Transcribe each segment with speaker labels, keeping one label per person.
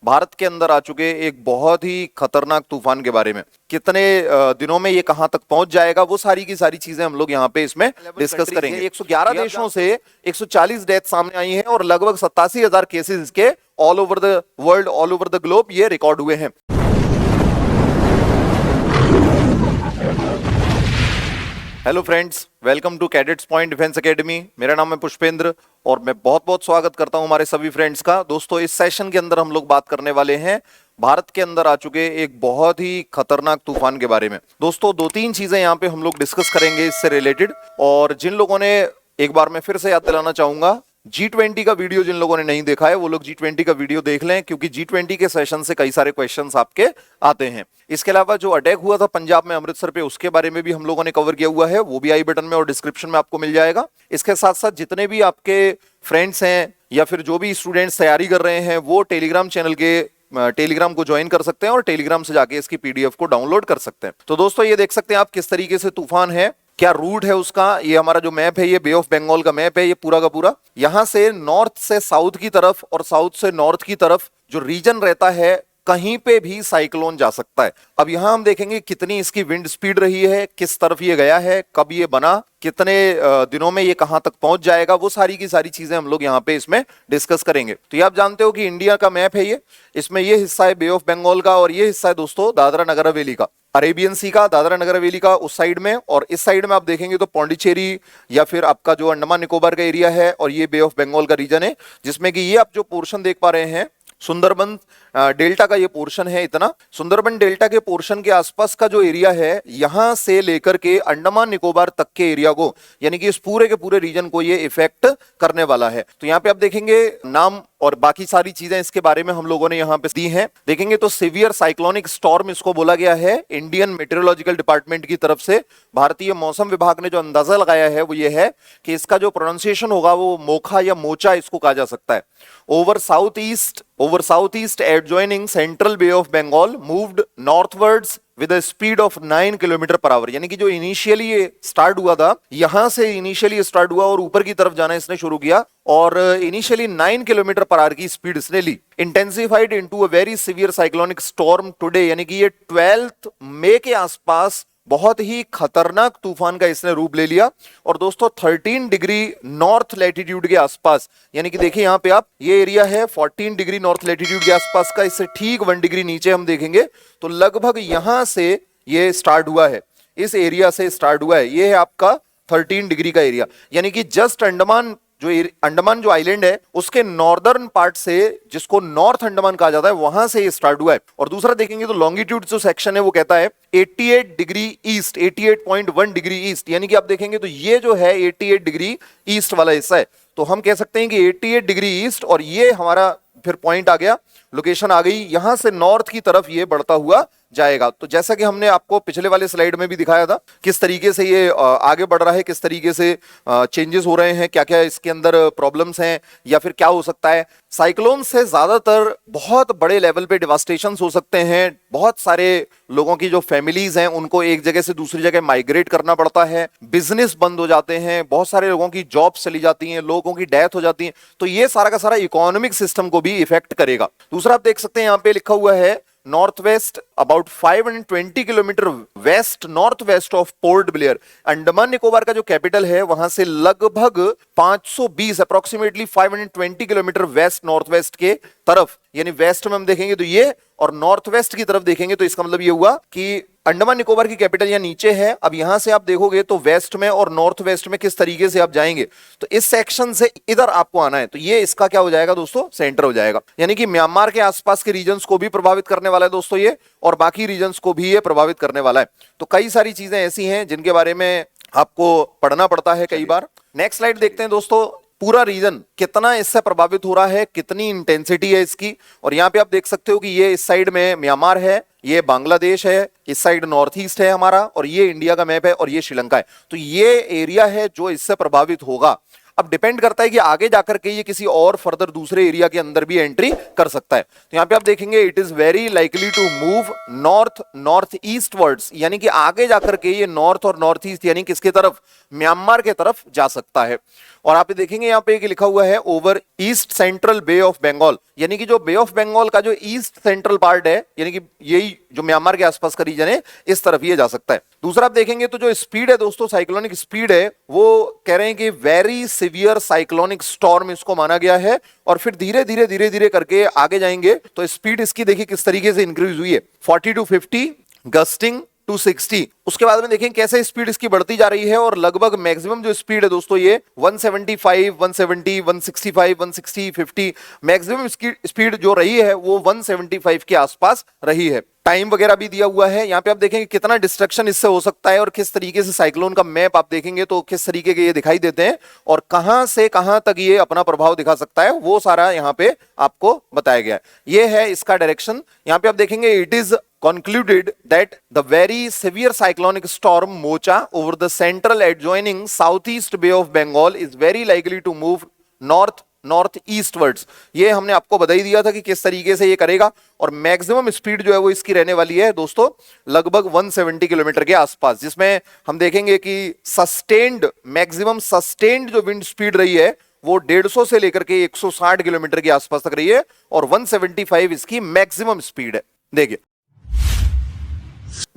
Speaker 1: भारत के अंदर आ चुके एक बहुत ही खतरनाक तूफान के बारे में। कितने दिनों में ये कहां तक पहुंच जाएगा, वो सारी की सारी चीजें हम लोग यहाँ पे इसमें डिस्कस करेंगे। 111 देशों से 140 डेथ सामने आई हैं और लगभग 87,000 केसेस इसके all over the world, all over the globe ये रिकॉर्ड हुए हैं। Hello friends, welcome to cadets point defence academy. मेरा नाम है पुष्पेंद्र और मैं बहुत बहुत स्वागत करता हूं हमारे सभी फ्रेंड्स का। दोस्तों, इस सेशन के अंदर हम लोग बात करने वाले हैं भारत के अंदर आ चुके एक बहुत ही खतरनाक तूफान के बारे में। दोस्तों, दो तीन चीजें यहाँ पे हम लोग डिस्कस करेंगे इससे रिलेटेड। और जिन लोगों ने, एक बार मैं फिर से याद दिलाना चाहूंगा, G20 का वीडियो जिन लोगों ने नहीं देखा है वो लोग G20 का वीडियो देख लें, क्योंकि G20 के सेशन से कई सारे क्वेश्चंस आपके आते हैं। इसके अलावा जो अटैक हुआ था पंजाब में अमृतसर पे, उसके बारे में भी हम लोगों ने कवर किया हुआ है, वो भी आई बटन में और डिस्क्रिप्शन में आपको मिल जाएगा। इसके साथ साथ जितने भी आपके फ्रेंड्स हैं या फिर जो भी स्टूडेंट्स तैयारी कर रहे हैं वो टेलीग्राम चैनल के टेलीग्राम को ज्वाइन कर सकते हैं और टेलीग्राम से जाके इसकी पीडीएफ को डाउनलोड कर सकते हैं। तो दोस्तों, ये देख सकते हैं आप किस तरीके से तूफान है, क्या रूट है उसका। ये हमारा जो मैप है, ये बे ऑफ बंगाल का मैप है, ये पूरा का पूरा। यहां से नॉर्थ से साउथ की तरफ और साउथ से नॉर्थ की तरफ जो रीजन रहता है, कहीं पे भी साइक्लोन जा सकता है। अब यहां हम देखेंगे कितनी इसकी विंड स्पीड रही है, किस तरफ ये गया है, कब ये बना, कितने दिनों में ये कहां तक पहुंच जाएगा, वो सारी की सारी चीजें हम लोग यहाँ पे इसमें डिस्कस करेंगे। तो ये आप जानते हो कि इंडिया का मैप है ये, इसमें ये हिस्सा है बे ऑफ बंगाल का और ये हिस्सा है दोस्तों दादरा नगर हवेली का, अरेबियन सी का, दादरा नगर हवेली का उस साइड में। और इस साइड में आप देखेंगे तो पौंडीचेरी या फिर आपका जो अंडमान निकोबार का एरिया है, और ये बे ऑफ बंगाल का रीजन है, जिसमें कि ये आप जो पोर्शन देख पा रहे हैं सुंदरबन डेल्टा का ये पोर्शन है। इतना सुंदरबन डेल्टा के पोर्शन के आसपास का जो एरिया है, यहां से लेकर के अंडमान निकोबार तक के एरिया को, यानी कि इस पूरे के पूरे रीजन को ये इफेक्ट करने वाला है। तो यहाँ पे आप देखेंगे नाम और बाकी सारी चीजें इसके बारे में हम लोगों ने यहाँ पे दी हैं। देखेंगे तो सीवियर साइक्लोनिक स्टॉर्म इसको बोला गया है। इंडियन मेट्रोलॉजिकल डिपार्टमेंट की तरफ से भारतीय मौसम विभाग ने जो अंदाजा लगाया है वो ये है कि इसका जो प्रोनाउंसिएशन होगा वो मोखा या मोचा इसको कहा जा सकता है। Over south east adjoining central bay of Bengal moved northwards with a speed of 9 kilometre per hour. यानी कि जो इनिशियली ये स्टार्ट हुआ था, यहां से इनिशियली स्टार्ट हुआ और ऊपर की तरफ जाना इसने शुरू किया और इनिशियली 9 किलोमीटर पर आवर की स्पीड इसने ली। Intensified into a very severe cyclonic storm today, यानी कि ये 12 मई के आसपास बहुत ही खतरनाक तूफान का इसने रूप ले लिया। और दोस्तों 13 डिग्री नॉर्थ लैटिट्यूड के आसपास, यानी कि देखिए यहाँ पे आप, ये एरिया है 14 डिग्री नॉर्थ लैटिट्यूड के आसपास का, इससे ठीक 1 डिग्री नीचे हम देखेंगे तो लगभग यहां से ये स्टार्ट हुआ है, इस एरिया से स्टार्ट हुआ है। ये है आपका 13 डिग्री का एरिया, यानी कि जस्ट अंडमान जो आइलैंड है उसके नॉर्दर्न पार्ट से, जिसको नॉर्थ अंडमान कहा जाता है, वहां से ये स्टार्ट हुआ है। और दूसरा देखेंगे तो लॉन्गिट्यूड जो सेक्शन है वो कहता है 88 डिग्री ईस्ट, 88.1 डिग्री ईस्ट, यानी कि आप देखेंगे तो ये जो है 88 डिग्री ईस्ट वाला हिस्सा है। तो हम कह सकते हैं कि 88 डिग्री ईस्ट, और ये हमारा फिर पॉइंट आ गया, लोकेशन आ गई, यहां से नॉर्थ की तरफ ये बढ़ता हुआ जाएगा। तो जैसा कि हमने आपको पिछले वाले स्लाइड में भी दिखाया था किस तरीके से ये आगे बढ़ रहा है, किस तरीके से चेंजेस हो रहे हैं, क्या क्या इसके अंदर प्रॉब्लम्स हैं या फिर क्या हो सकता है। साइक्लोन से ज्यादातर बहुत बड़े लेवल पे डिवास्टेशंस हो सकते हैं। बहुत सारे लोगों की जो फैमिलीज हैं उनको एक जगह से दूसरी जगह माइग्रेट करना पड़ता है, बिजनेस बंद हो जाते हैं, बहुत सारे लोगों की जॉब्स चली जाती हैं, लोगों की डेथ हो जाती है। तो ये सारा का सारा इकोनॉमिक सिस्टम को भी इफेक्ट करेगा। दूसरा आप देख सकते हैं यहाँ पे लिखा हुआ है north west about 520 kilometre west north west of port Blair. Andaman Nicobar का जो कैपिटल है वहां से लगभग 520 approximately 520 kilometre west north west के तरफ, यानी वेस्ट में हम देखेंगे तो ये, और नॉर्थ वेस्ट की तरफ देखेंगे तो इसका मतलब ये हुआ कि अंडमान निकोबार की कैपिटल यहाँ नीचे है। अब यहां से आप देखोगे तो वेस्ट में और नॉर्थ वेस्ट में किस तरीके से आप जाएंगे, तो इस सेक्शन से इधर आपको आना है, तो ये इसका क्या हो जाएगा दोस्तों, सेंटर हो जाएगा। यानी कि म्यांमार के आसपास के रीजन्स को भी प्रभावित करने वाला है दोस्तों ये, और बाकी रीजन्स को भी ये प्रभावित करने वाला है। तो कई सारी चीजें ऐसी हैं जिनके बारे में आपको पढ़ना पड़ता है कई बार। नेक्स्ट स्लाइड देखते हैं दोस्तों, पूरा रीजन कितना इससे प्रभावित हो रहा है, कितनी इंटेंसिटी है इसकी। और यहाँ पे आप देख सकते हो कि ये इस साइड में म्यांमार है, ये बांग्लादेश है, इस साइड नॉर्थ ईस्ट है हमारा, और ये इंडिया का मैप है, और ये श्रीलंका है। तो ये एरिया है जो इससे प्रभावित होगा। अब डिपेंड करता है कि आगे जाकर के ये किसी और फर्दर दूसरे एरिया के अंदर भी एंट्री कर सकता है। तो यहां पे आप देखेंगे it is very likely to move north eastwards, यानी कि आगे जाकर के ये नॉर्थ और नॉर्थ ईस्ट यानी किसके तरफ, म्यांमार के तरफ जा सकता है। और आप देखेंगे यहां पे लिखा हुआ है over east central bay of Bengal, यानी कि जो बे ऑफ बंगाल का जो ईस्ट सेंट्रल पार्ट है, यानी कि यही जो म्यांमार के आसपास का रीजन है, इस तरफ ये जा सकता है। दूसरा आप देखेंगे तो जो स्पीड है दोस्तों, साइक्लोनिक स्पीड है, वो कह रहे हैं कि वेरी सिवियर साइक्लोनिक स्टॉर्म इसको माना गया है। और फिर धीरे धीरे धीरे धीरे करके आगे जाएंगे तो स्पीड इसकी देखिए किस तरीके से इंक्रीज हुई है, 40 to 50, गस्टिंग टू 60। उसके बाद में देखें कैसे स्पीड इसकी बढ़ती जा रही है और लगभग मैक्सिमम जो स्पीड है दोस्तों ये 175, 170, 165, 160, 50, मैक्सिमम स्पीड जो रही है वो 175 के आसपास रही है। टाइम वगैरह भी दिया हुआ है। यहाँ पे आप देखेंगे कितना डिस्ट्रक्शन इससे हो सकता है और किस तरीके से साइक्लोन का मैप आप देखेंगे तो किस तरीके के ये दिखाई देते हैं और कहां से कहां तक ये अपना प्रभाव दिखा सकता है, वो सारा यहाँ पे आपको बताया गया है। ये है इसका डायरेक्शन। यहाँ पे आप देखेंगे it is concluded that the very severe cyclonic storm Mocha over the central adjoining southeast bay of Bengal is very likely to move north eastwards. ये हमने आपको बता ही दिया था कि किस तरीके से ये करेगा और मैक्सिमम स्पीड जो है वो इसकी रहने वाली है दोस्तों लगभग 170 किलोमीटर के आसपास, जिसमें हम देखेंगे कि मैक्सिमम सस्टेन्ड जो विंड स्पीड रही है वो 150 से लेकर के 160 किलोमीटर के आसपास तक रही है और 175 इसकी मैक्सिमम स्पीड है। देखिए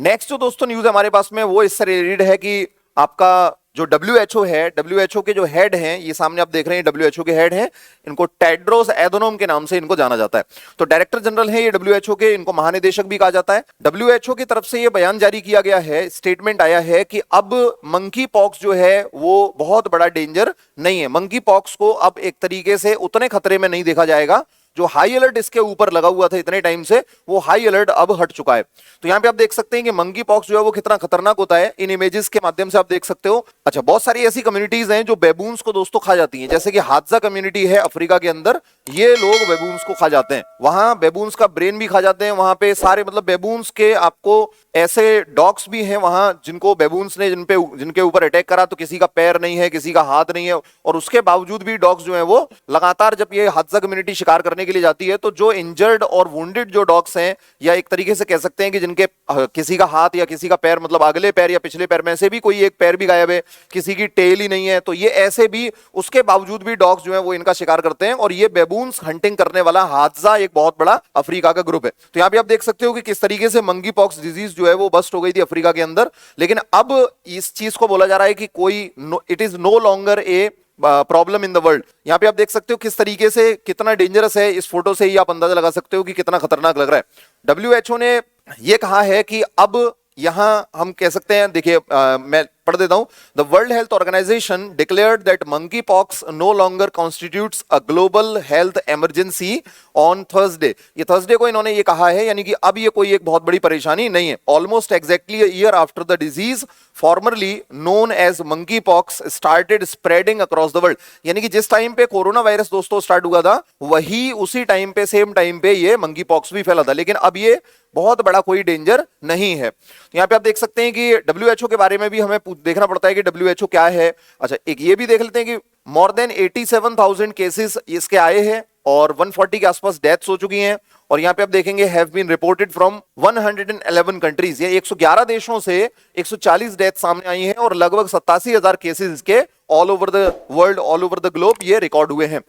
Speaker 1: नेक्स्ट जो दोस्तों न्यूज हमारे पास में वो इससे रिलेटेड है कि आपका जो WHO है, WHO के जो हेड हैं, ये सामने आप देख रहे हैं WHO के हेड हैं, इनको टेड्रोस एधनोम के नाम से इनको जाना जाता है। तो डायरेक्टर जनरल है ये WHO के, इनको महानिदेशक भी कहा जाता है। WHO की तरफ से ये बयान जारी किया गया है, स्टेटमेंट आया है कि अब मंकी पॉक्स जो है वो बहुत बड़ा डेंजर नहीं है। मंकी पॉक्स को अब एक तरीके से उतने खतरे में नहीं देखा जाएगा। जो हाई अलर्ट इसके ऊपर लगा हुआ था इतने टाइम से, वो हाई अलर्ट अब हट चुका है। तो यहाँ पे आप देख सकते हैं कि मंकी पॉक्स जो है वो कितना खतरनाक होता है, इन इमेजेस के माध्यम से आप देख सकते हो। अच्छा, बहुत सारी ऐसी कम्युनिटीज हैं जो बेबून्स को दोस्तों खा जाती हैं, जैसे कि हादसा कम्युनिटी है अफ्रीका के अंदर, ये लोग बेबून्स को खा जाते हैं। वहां बेबून्स का ब्रेन भी खा जाते हैं, वहां पे सारे मतलब बेबून्स के आपको ऐसे डॉग्स भी हैं वहां जिनको बेबून्स ने जिनके ऊपर अटैक करा तो किसी का पैर नहीं है, किसी का हाथ नहीं है, और उसके बावजूद भी डॉग्स जो है वो लगातार जब ये हादसा कम्युनिटी शिकार करने के लिए जाती है तो जो इंजर्ड और वुंडेड जो डॉग्स हैं, या एक तरीके से कह सकते हैं कि जिनके किसी का हाथ या किसी का पैर मतलब अगले पैर या पिछले पैर में से भी कोई एक पैर भी गायब है, किसी की टेल ही नहीं है, तो ये ऐसे भी उसके बावजूद भी डॉग्स जो है वो इनका शिकार करते हैं। और ये बेबून्स हंटिंग करने वाला हादसा एक बहुत बड़ा अफ्रीका का ग्रुप है। तो यहाँ पे आप देख सकते हो कि किस तरीके से मंकी पॉक्स डिजीज जो है वो बस्ट हो गई थी अफ्रीका के अंदर, लेकिन अब इस चीज को बोला जा रहा है कि कोई it is no longer a problem in the world. यहां पे आप देख सकते हो किस तरीके से कितना डेंजरस है, इस फोटो से ही आप अंदाजा लगा सकते हो कि कितना खतरनाक लग रहा है। WHO ने यह कहा है कि अब यहां हम कह सकते हैं, देखिए मैं पढ़ देता हूं, the world health organization declared that monkey pox no longer constitutes a global health emergency on Thursday. ये थर्सडे को इन्होंने ये कहा है, यानी कि अब ये कोई एक बहुत बड़ी परेशानी नहीं है। Almost exactly a year after the disease formerly known as monkey pox started spreading across the world, यानी कि जिस टाइम पे कोरोना वायरस दोस्तों स्टार्ट हुआ था वही उसी टाइम पे सेम टाइम पे ये मंकी पॉक्स भी फैला था, लेकिन अब ये बहुत बड़ा कोई डेंजर नहीं है। तो यहाँ पे आप देख सकते हैं कि WHO के बारे में भी हमें देखना पड़ता है कि WHO क्या है। अच्छा, एक ये भी देख लेते हैं कि मोर देन 87,000 केसेस इसके आए हैं और 140 के आसपास डेथ्स हो चुकी हैं। और यहाँ पे आप देखेंगे have been reported from 111 countries, ये 111 देशों से 140 डेथ सामने आई हैं और लगभग 87,000 केसेस इसके all over the world, all over the globe ये रिकॉर्ड हुए हैं।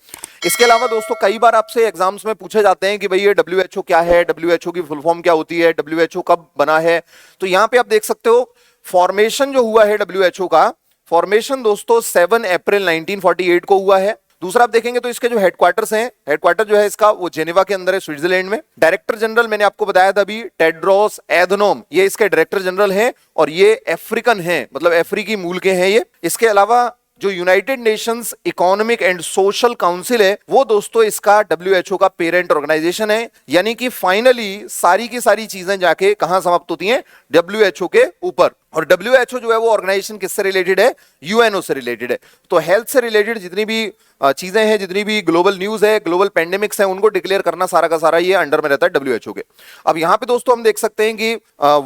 Speaker 1: इसके अलावा दोस्तों कई बार आपसे एग्जाम्स में पूछे जाते हैं कि भाई ये WHO क्या है, WHO की फुल फॉर्म क्या होती है, WHO कब बना है। तो यहाँ पे आप देख सकते हो फॉर्मेशन जो हुआ है WHO का, फॉर्मेशन दोस्तों 7 अप्रैल 1948 को हुआ है। दूसरा आप देखेंगे तो इसके जो हेडक्वार्टर्स हैं, हेडक्वार्टर जो है इसका वो जेनेवा के अंदर है, स्विट्जरलैंड में। डायरेक्टर जनरल मैंने आपको बताया था अभी, टेड्रोस एधनोम, ये इसके डायरेक्टर जनरल हैं और ये अफ्रीकन हैं, मतलब अफ्रीकी मूल के हैं ये। इसके अलावा जो United Nations economic and social council है वो दोस्तों इसका WHO का पेरेंट ऑर्गेनाइजेशन है, यानी कि फाइनली सारी की सारी चीजें जाके कहां समाप्त होती हैं, WHO के ऊपर। और WHO जो है वो ऑर्गेनाइजेशन किससे रिलेटेड है, UNO से रिलेटेड है। तो हेल्थ से रिलेटेड जितनी भी चीजें हैं, जितनी भी ग्लोबल न्यूज है, ग्लोबल पेंडेमिक्स है, उनको डिक्लेयर करना सारा का सारा ये अंडर में रहता है WHO के। अब यहाँ पे दोस्तों हम देख सकते हैं कि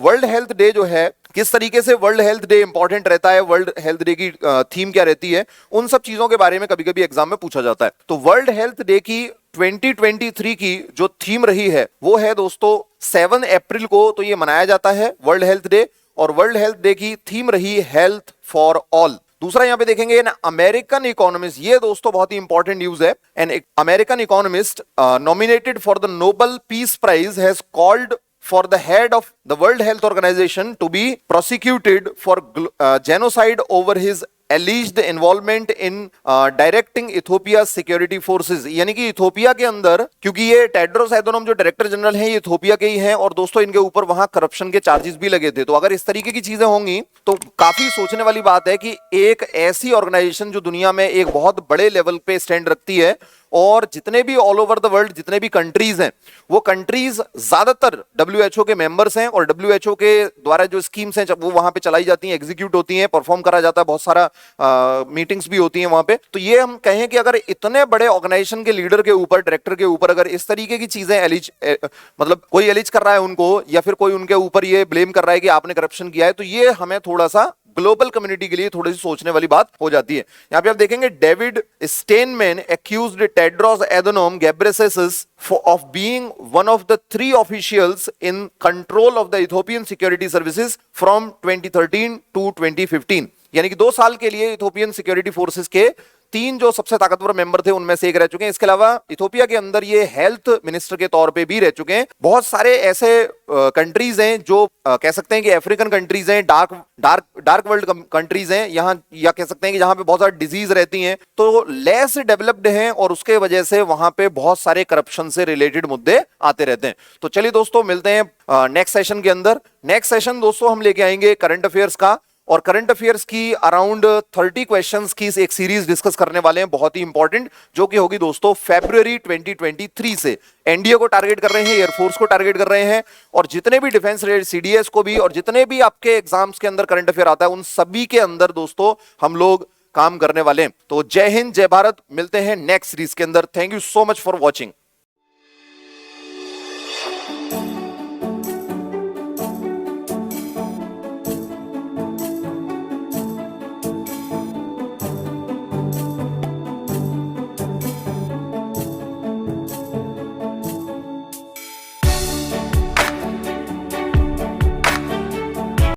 Speaker 1: वर्ल्ड हेल्थ डे जो है किस तरीके से वर्ल्ड हेल्थ डे इंपॉर्टेंट रहता है, वर्ल्ड हेल्थ डे की थीम क्या रहती है, उन सब चीजों के बारे में कभी कभी एग्जाम में पूछा जाता है। तो वर्ल्ड हेल्थ डे की 2023 की जो थीम रही है वो है दोस्तों 7 अप्रैल को तो ये मनाया जाता है वर्ल्ड हेल्थ डे, और वर्ल्ड हेल्थ डे की थीम रही हेल्थ फॉर ऑल। दूसरा यहां पे देखेंगे एन अमेरिकन इकोनॉमिस्ट, ये दोस्तों बहुत ही इंपॉर्टेंट न्यूज है। An American economist nominated for the Nobel peace prize has called for the head of the World Health Organization to be prosecuted for genocide over his alleged involvement in directing Ethiopia's security forces। यानी कि Ethiopia के अंदर, क्योंकि ये Tedros एडोनम जो director general हैं ये Ethiopia के ही हैं, और दोस्तों इनके ऊपर वहां करप्शन के चार्जेस भी लगे थे। तो अगर इस तरीके की चीजें होंगी तो काफी सोचने वाली बात है कि एक ऐसी ऑर्गेनाइजेशन जो दुनिया में एक बहुत बड़े लेवल पे स्टैंड रखती है, और जितने भी ऑल ओवर द वर्ल्ड जितने भी कंट्रीज हैं वो कंट्रीज ज्यादातर डब्ल्यूएचओ के मेंबर्स हैं, और डब्ल्यूएचओ के द्वारा जो स्कीम्स हैं वो वहां पे चलाई जाती हैं, एग्जीक्यूट होती हैं, परफॉर्म करा जाता है, बहुत सारा मीटिंग्स भी होती हैं वहां पे। तो ये हम कहें कि अगर इतने बड़े ऑर्गेनाइजेशन के लीडर के ऊपर, डायरेक्टर के ऊपर अगर इस तरीके की चीजें मतलब कोई एलिज कर रहा है उनको, या फिर कोई उनके ऊपर ये ब्लेम कर रहा है कि आपने करप्शन किया है, तो ये हमें थोड़ा सा ग्लोबल कम्युनिटी के लिए थोड़ी सी सोचने वाली बात हो जाती है। यहां पे आप देखेंगे David Steinman accused Tedros Adhanom Ghebreyesus of being one of the 3 officials in control of the Ethiopian security services from 2013 to 2015। यानी कि 2 साल के लिए इथोपियन सिक्योरिटी फोर्सेस के 3 जो सबसे ताकतवर मेंबर थे उनमें से एक रह चुके हैं। इसके अलावा इथोपिया के अंदर ये हेल्थ मिनिस्टर के तौर पे भी रह चुके हैं। बहुत सारे ऐसे कंट्रीज हैं जो कह सकते हैं कि अफ्रीकन कंट्रीज हैं, डार्क वर्ल्ड कंट्रीज हैं यहाँ, या कह सकते हैं कि जहां पे बहुत सारी डिजीज रहती हैं, तो लेस डेवलप्ड हैं, और उसके वजह से वहां पे बहुत सारे करप्शन से रिलेटेड मुद्दे आते रहते हैं। तो चलिए दोस्तों मिलते हैं नेक्स्ट सेशन के अंदर। नेक्स्ट सेशन दोस्तों हम लेके आएंगे करंट अफेयर्स का, और करंट अफेयर्स की अराउंड 30 क्वेश्चंस की एक सीरीज डिस्कस करने वाले हैं, बहुत ही इंपॉर्टेंट, जो कि होगी दोस्तों फरवरी 2023 से। एनडीए को टारगेट कर रहे हैं, एयरफोर्स को टारगेट कर रहे हैं, और जितने भी डिफेंस रिलेटेड सीडीएस को भी, और जितने भी आपके एग्जाम्स के अंदर करंट अफेयर आता है उन सभी के अंदर दोस्तों हम लोग काम करने वाले हैं। तो जय हिंद, जय भारत, मिलते हैं नेक्स्ट सीरीज के अंदर। Thank you so much for watching.